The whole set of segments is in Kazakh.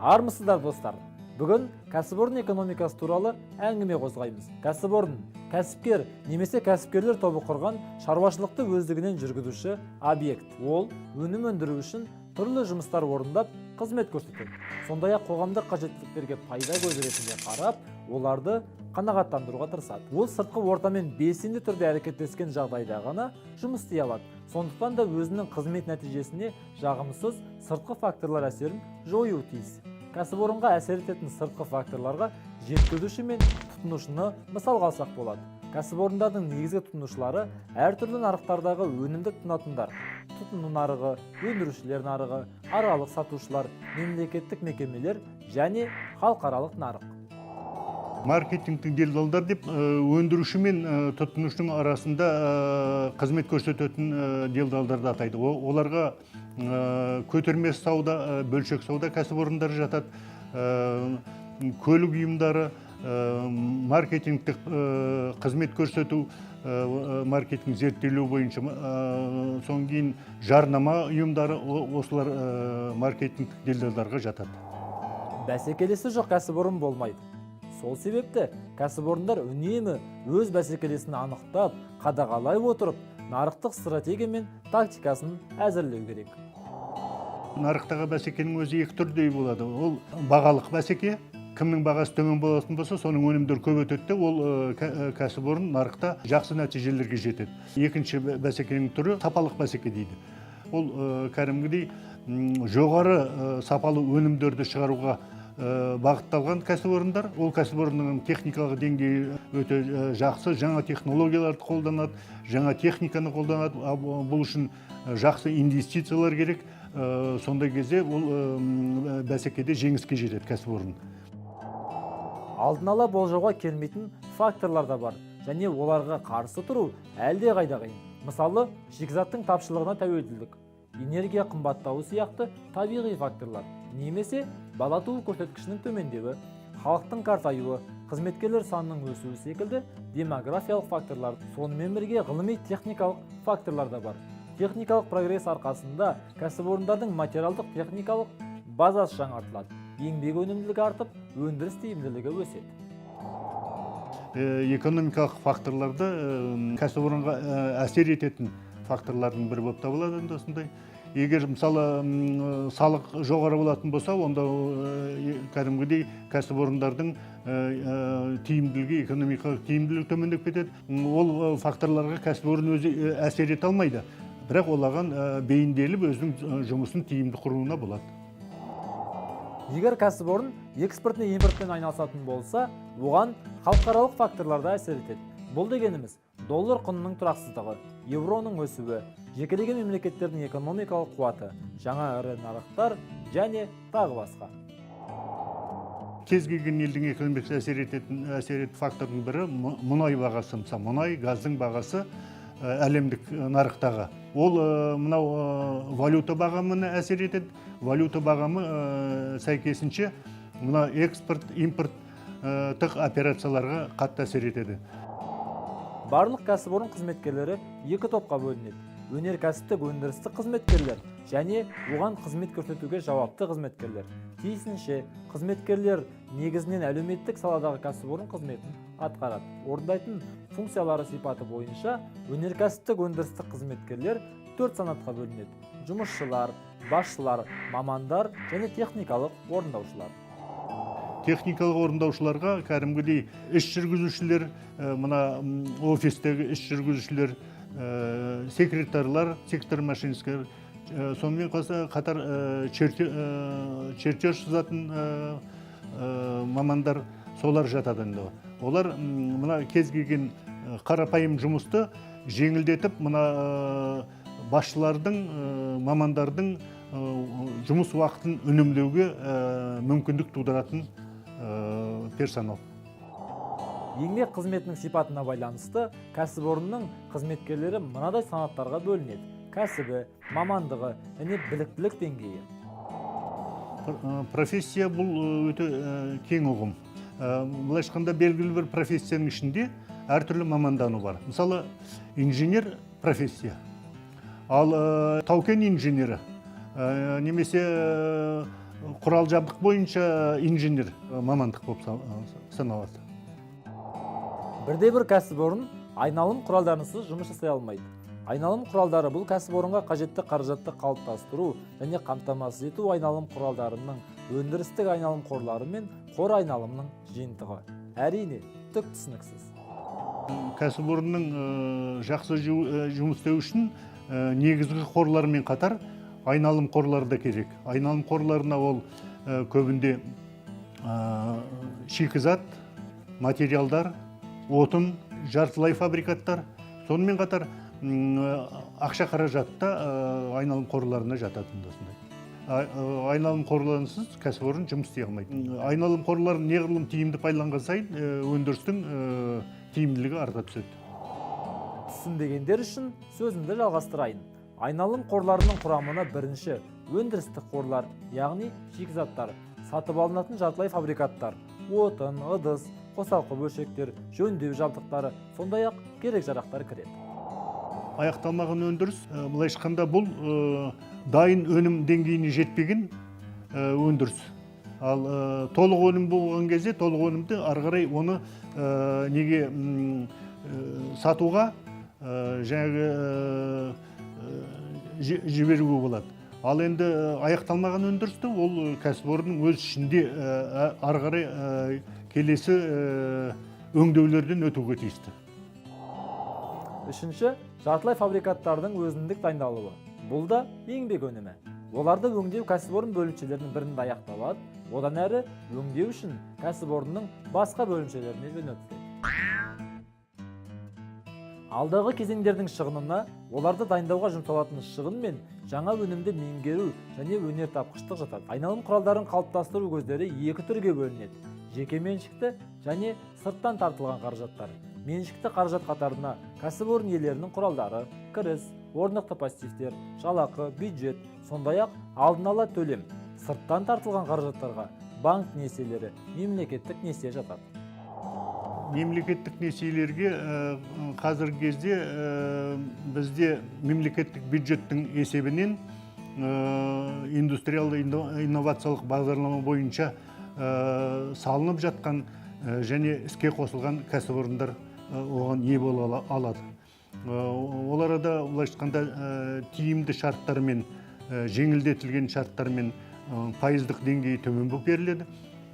Армысыздар достар. Бүгін кәсіпорын экономикасы туралы әңгіме қозғаймыз. Кәсіпорын, кәсіпкер немесе кәсіпкерлер тобы құрған шаруашылықты өздігінен жүргізуші объект. Ол өнім өндіру үшін түрлі жұмыстар орындап, қызмет көрсетеді. Сондай-ақ қоғамдық қажеттіліктерге пайда көзі ретінде қарап, оларды қанағаттандыруға тырысады. Ол сыртқы ортамен белсенді түрде әрекеттескен жағдайда ғана жұмыс істей алады. Сондықтан да өзінің қызмет нәтижесіне жағымсыз сыртқы факторлар әсерін жоюы тиіс. Кәсіпорынға әсер ететін сыртқы факторларға жеткізуші мен тұтынушыны мысалға алсақ болады. Кәсіпорындардың негізгі тұтынушылары әртүрлі нарықтардағы өнімді тұтынатындар. Тұтыну нарығы, өндірушілер нарығы, аралық сатушылар, мемлекеттік мекемелер және халықаралық нарық. Маркетингтің делдалдар деп өндіруші мен тұтынушының арасында қызмет көрсететін делдалдарды атайды. Оларға көтерме сауда, бөлшек сауда кәсіпорындары жатады, көлік ұйымдары, маркетингтік қызмет көрсету, маркетинг зерттелу бойынша, соң кейін жарнама ұйымдары, осылар маркетингтік делдалдарға жатады. Бәсекелесі жоқ кәсіпорын болмайды. Сол себепті кәсіпорындар үнемі өз бәсекелесін анықтап, қадағалай отырып, нарықтық стратегия мен тактикасын әзірлеу керек. Нарықтағы бәсекенің өзі екі түрдей болады. Ол бағалық бәсеке, кімнің бағасы төмен болатын болса, соның өнімдері көп өтеді, ол кәсіпорын нарықта жақсы нәтижелерге жетеді. Екінші бәсекенің түрі сапалық бәсеке дейді. Ол кәдімгідей жоғары сапалы өнімдерді шығаруға бағытталған кәсіпорындар. Ол кәсіпорынның техникалық деңгейі өте жақсы, жаңа технологияларды қолданады, жаңа техниканы қолданады. Бұл үшін жақсы инвестициялар керек. Сондай кезде ол бәсекеде жеңіске жетеді кәсіпорын. Алдын ала болжауға келмейтін факторлар да бар, және оларға қарсы тұру әлде қайда қиын. Мысалы, шикізаттың тапшылығына тәуелділік, энергия қымбаттауы сияқты табиғи факторлар, немесе бала туу көрсеткішінің төмендеуі, халықтың қартаюы, қызметкерлер санының өсуі секілді демографиялық факторлар, сонымен бірге ғылыми техникалық факторлар да бар. Техникалық прогресс арқасында кәсіпорындардың материалдық техникалық базасы жаңартылады, еңбек өнімділігі артып, өндіріс тиімділігі өседі. Экономикалық факторларды кәсіпорынға әсер ететін факторлардың бірі болып табылады осындай. Егер мысалы салық жоғары болатын болса, онда кәдімгідей кәсіпорындардың тиімділігі, экономикалық тиімділігі төмендеп кетеді. Ол факторларға кәсіпорын өзі әсер ете алмайды, бірақ олаған бейімделіп өзінің жұмысын тиімді құруына болады. Егер кәсіпорын экспорт пен импортпен айналысатын болса, оған халықаралық факторларда әсер етеді. Бұл дегеніміз доллар құнының тұрақсыздығы, евроның өсуі, жекелеген мемлекеттердің экономикалық қуаты, жаңа ірі нарықтар және тағы басқа. Кез келген елдің экономикасына әсер ететін фактордың бірі мұнай бағасы. Мысалы, мұнай, газдың бағасы әлемдік нарықтағы. Ол мынау валюта бағамына әсер етеді. Валюта бағамы сәйкесінше мына экспорт, импорттық операцияларға қатты әсер етеді. Барлық кәсіпорын қызметкерлері екі топқа бөлінеді. Өнеркәсіптік өндірістік қызметкерлер және оған қызмет көрсетуге жауапты қызметкерлер. Тиісінше, қызметкерлер негізінен әлеуметтік саладағы кәсіпорын қызметін атқарады. Орындайтын функциялары сипаты бойынша өнеркәсіптік өндірістік қызметкерлер 4 санатқа бөлінеді. Жұмысшылар, басшылар, мамандар және техникалық орындаушылар. Техникалық орындаушыларға кәдімгідей іс жүргізушілер, мына офистегі іс жүргізушілер, секретарлар, сектор машинистер, сонымен қатар чертеж сызатын мамандар, солар жатады. Олар мына кез келген қарапайым жұмысты жеңілдетіп, мына басшылардың, мамандардың жұмыс уақытын үнемдеуге мүмкіндік тудыратын персонал. Еңбек қызметінің сипатына байланысты кәсіпорынның қызметкерлері мынадай санаттарға бөлінеді: кәсібі, мамандығы және біліктілік деңгейі. Профессия бұл өте кең ұғым. Былайша айтқанда белгілі бір профессияның ішінде әртүрлі мамандану бар. Мысалы, инженер профессия, ал тау-кен инженері немесе құрал жабдық бойынша инженер мамандық болып саналады. Бірде-бір кәсіпорын айналым құралдарынсыз жұмыс жасай алмайды. Айналым құралдары бұл кәсіпорынға қажетті қаражатты қалыптастыру және қамтамасыз ету айналым құралдарының өндірістік айналым қорлары мен қор айналымның жиынтығы. Әрине, түк түсініксіз. Кәсіпорынның жақсы жұмыс істеу үшін негізгі қорлармен қатар айналым қорлары да керек. Айналым қорларына ол көбінде шикізат, материалдар, отын, жартылай фабрикаттар, сонымен қатар ақша қаражатта айналым қорларына жататын осындай. Айналым қорларынсыз кәсіпорын жұмыс істей алмайды. Айналым қорларын неғұрлым тиімді пайдаланған сайын өндірістің тиімділігі арта түседі. Түсінбегендер үшін сөзімді жалғастырайын. Айналым қорларының құрамына бірінші өндірістік қорлар, яғни шикізаттар, сатып алынатын жартылай фабрикаттар, отын, ыдыс, қосалқы бөлшектер, жөндеу жабдықтары, сондай-ақ керек-жарақтар кіреді. Аяқталмаған өндіріс, былайша айтқанда бұл дайын өнім деңгейіне жетпеген өндіріс. Ал толық өнім болған кезде толық өнімді ары қарай оны неге сатуға жаңағы жіберуге болады. Ал енді аяқталмаған өндірісті ол кәсіпорынның өз ішінде ары қарай келесі өңдеулерден өтуге тиісті. Үшінші, жартылай фабрикаттардың өзіндік дайындалуы. Бұл да еңбек өнімі. Оларды өңдеу кәсіпорын бөлімшелерінің бірінде аяқталады, одан әрі өңдеу үшін кәсіпорынның басқа бөлімшелеріне жөнелтіледі. Алдағы кезеңдердің шығынына оларды дайындауға жұмсалатын шығын мен жаңа өнімді меңгеру және өнертапқыштық жатады. Айналым құралдарын қалыптастыру көздері екі түрге бөлінеді: жеке меншікті және сырттан тартылған қаражаттар. Меншікті қаражат қатарына кәсіпорын иелерінің құралдары, кіріс, орнықты пассивтер, жалақы, бюджет, сондай-ақ алдын ала төлем. Сырттан тартылған қаражаттарға банк несиелері, мемлекеттік несие жатады. Мемлекеттік несиелерге қазіргі кезде бізде мемлекеттік бюджеттің есебінен индустриалды инновациялық бағдарлама бойынша салынып жатқан және іске қосылған кәсіпорындар оған ие бола алады. Оларда былайша айтқанда тиімді шарттармен, жеңілдетілген шарттармен пайыздық деңгейі төмен болып беріледі.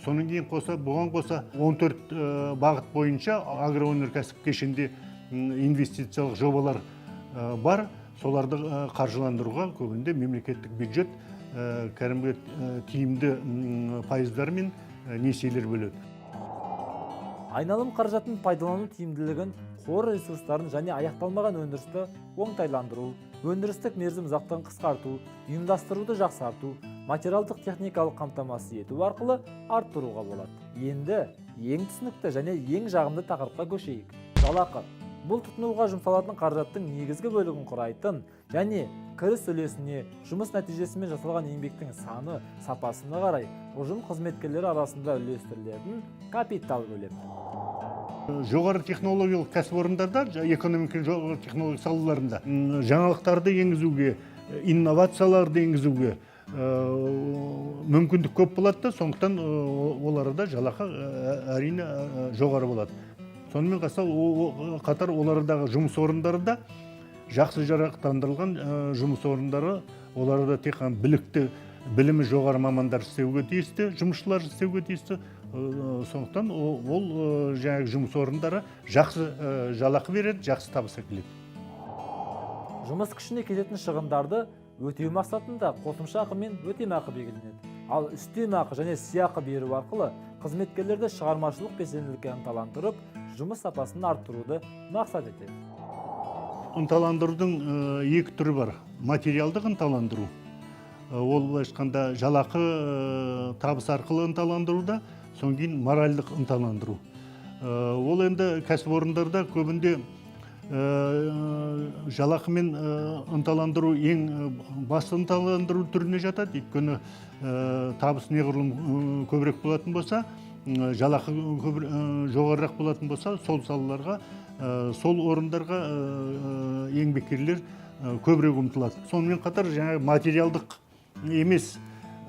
Соның кейін бұған қоса 14 бағыт бойынша агроөнеркәсіп кешенде инвестициялық жобалар бар. Соларды қаржыландыруға көбінде мемлекеттік бюджет кәдімгі тиімді пайыздар мен несиелер бөледі. Айналым қаражатын пайдалану тиімділігін, қор ресурстарын және аяқталмаған өндірісті оңтайландыру, өндірістік мерзім ұзақтығын қысқарту, ұйымдастыруды жақсарту, материалдық техникалық қамтамасыз ету арқылы арттыруға болады. Енді ең түсінікті және ең жағымды тақырыпқа көшейік. Жалақы. Бұл тұтынуға жұмсалатын қаражаттың негізгі бөлігін құрайтын және кіріс үлесіне, жұмыс нәтижесімен жасалған еңбектің саны, сапасына қарай ұжым қызметкерлері арасында үлестірілетін капитал көлемі. Жоғары технологиялық кәсіпорындарда, экономиканың жоғары технологиялық салаларында жаңалықтарды енгізуге, инновацияларды енгізуге мүмкіндік көп болады, сондықтан оларда жалақы әрине жоғары болады. Сонымен қатар олардағы жұмыс орындары да жақсы жарақтандырылған жұмыс орындары, оларда тек қана білікті, білімі жоғары мамандар істеуге тиісті, жұмысшылар істеуге тиісті. Сондықтан ол жаңағы жұмыс орындары жақсы жалақы береді, жақсы табыс әкеледі. Жұмыс күшіне кететін шығындарды өтеу мақсатында қосымша ақы мен өтемақы белгіленеді. Ал үстемақы және сыйақы беру арқылы қызметкерлерді шығармашылық белсенділікке ынталандырып, жұмыс сапасын арттыруды мақсат етеді. Ынталандырудың екі түрі бар. Материалдық ынталандыру. Ол былайша айтқанда жалақы табыс арқылы ынталандыруда, содан кейін моральдық ынталандыру. Ол енді кәсіпорындарда көбінде жалақымен ынталандыру ең басты ынталандыру түріне жатады. Өйткені табыс неғұрлым көбірек болатын болса, жалақы жоғарырақ болатын болса, сол салаларға, сол орындарға еңбеккерлер көбірек ұмтылады. Сонымен қатар жаңағы материалдық емес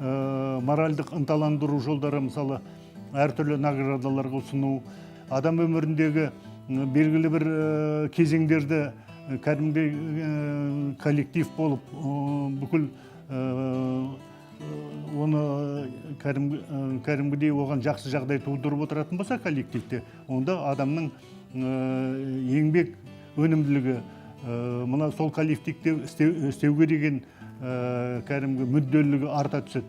моральдық ынталандыру жолдары, мысалы әртүрлі наградаларға ұсыну, адам өміріндегі белгілі бір кезеңдерді кәдімгі коллектив болып бүкіл оны кәдімгідей оған жақсы жағдай тудырып отыратын болса коллективте, онда адамның еңбек өнімділігі, мына сол коллективте істеуге деген кәдімгі мүдделілігі арта түседі.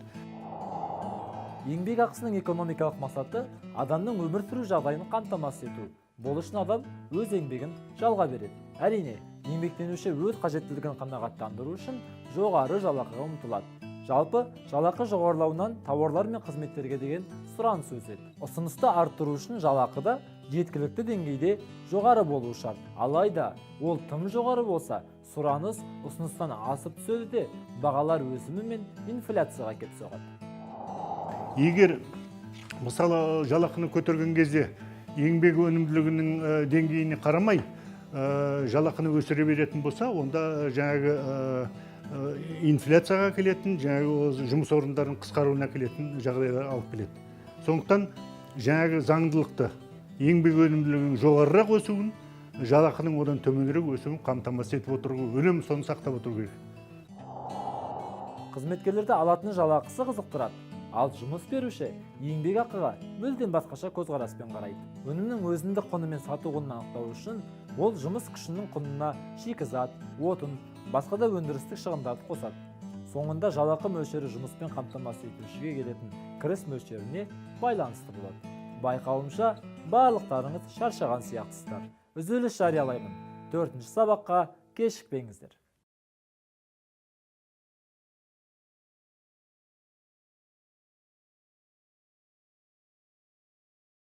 Еңбек ақысының экономикалық мақсаты адамның өмір сүру жағдайын қамтамасыз ету. Бұл үшін адам өз еңбегін жалға береді. Әрине, еңбектенуші өз қажеттілігін қанағаттандыру үшін жоғары жалақыға ұмтылады. Жалпы, жалақы жоғарылауынан тауарлар мен қызметтерге деген сұраныс өседі. Ұсынысты арттыру үшін жалақы да жеткілікті деңгейде жоғары болуы шарт. Алайда, ол тым жоғары болса, сұраныс ұсыныстан асып түседі де, бағалар өсімі мен инфляцияға әкеп соғады. Егер мысалы жалақыны көтерген кезде еңбек өнімділігінің деңгейіне қарамай жалақыны өсіре беретін болса, онда жаңағы инфляцияға келетін, жаңағы жұмыс орындарының қысқаруына келетін жағдайлар алып келеді. Сондықтан жаңағы заңдылықты, еңбек өнімділігінің жоғарырақ өсуін, жалақының одан төменірек өсуін қамтамасыз етіп отыру, үнемі соны сақтап отыру керек. Қызметкерлерді алатын жалақысы қызықтырады, ал жұмыс беруші еңбек ақыға мүлдем басқаша көзқараспен қарайды. Өнімнің өзіндік құны мен сату құнын анықтау үшін ол жұмыс күшінің құнына шикізат, отын, басқа да өндірістік шығындарды қосады. Соңында жалақы мөлшері жұмыспен қамтамасыз етушіге келетін кіріс мөлшеріне байланысты болады. Байқауымша, барлықтарыңыз шаршаған сияқтысыздар. Үзіліс жариялаймын. 4-ші сабаққа кешікпеңіздер.